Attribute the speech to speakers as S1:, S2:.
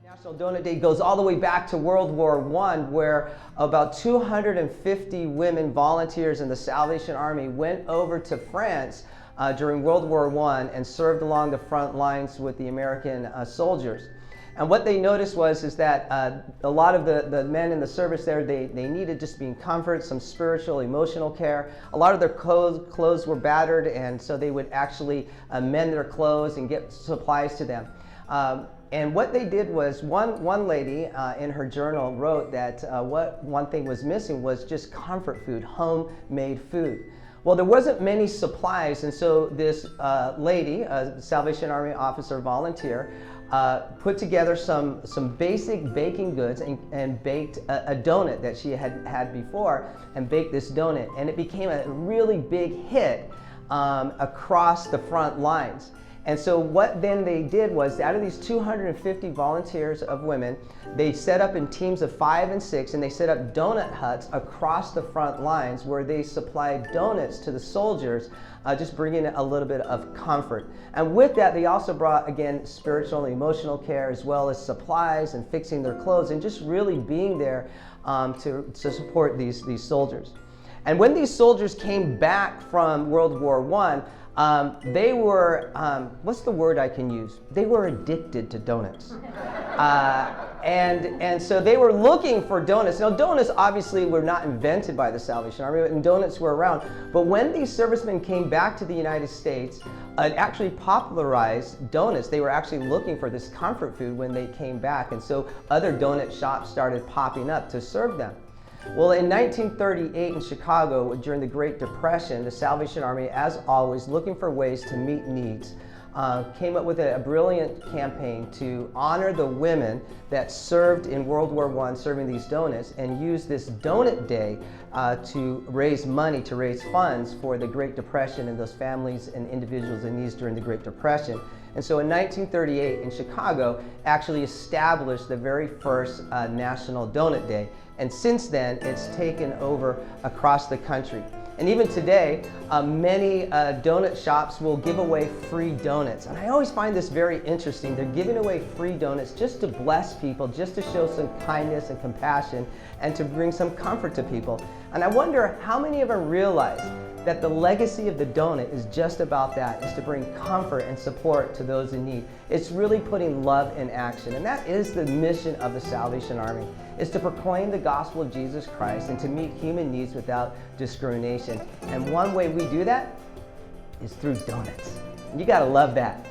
S1: National Donut Day goes all the way back to World War I, where about 250 women volunteers in the Salvation Army went over to France during World War I and served along the front lines with the American soldiers. And what they noticed is that a lot of the men in the service there, they needed just being comfort, some spiritual, emotional care. A lot of their clothes were battered, and so they would actually mend their clothes and get supplies to them. And what they did was, one lady in her journal wrote that one thing was missing was just comfort food, homemade food. Well, there wasn't many supplies, and so this lady, a Salvation Army officer volunteer, put together some basic baking goods and baked a donut that she had before, and baked this donut. And it became a really big hit across the front lines. And so what then they did was, out of these 250 volunteers of women, they set up in teams of 5 and 6, and they set up donut huts across the front lines where they supplied donuts to the soldiers, just bringing a little bit of comfort. And with that, they also brought, again, spiritual and emotional care, as well as supplies and fixing their clothes, and just really being there to support these soldiers. And when these soldiers came back from World War I, they were, what's the word I can use? They were addicted to donuts. And so they were looking for donuts. Now, donuts obviously were not invented by the Salvation Army, and donuts were around. But when these servicemen came back to the United States, it actually popularized donuts. They were actually looking for this comfort food when they came back. And so other donut shops started popping up to serve them. Well, in 1938 in Chicago, during the Great Depression, the Salvation Army, as always, looking for ways to meet needs, came up with a brilliant campaign to honor the women that served in World War I serving these donuts, and used this Donut Day to raise money, to raise funds for the Great Depression and those families and individuals in need during the Great Depression. And so in 1938 in Chicago, actually established the very first National Donut Day. And since then, it's taken over across the country. And even today, many donut shops will give away free donuts. And I always find this very interesting. They're giving away free donuts just to bless people, just to show some kindness and compassion, and to bring some comfort to people. And I wonder how many of them realize that the legacy of the donut is just about that, is to bring comfort and support to those in need. It's really putting love in action. And that is the mission of the Salvation Army, is to proclaim the gospel of Jesus Christ and to meet human needs without discrimination. And one way we do that is through donuts. You gotta love that.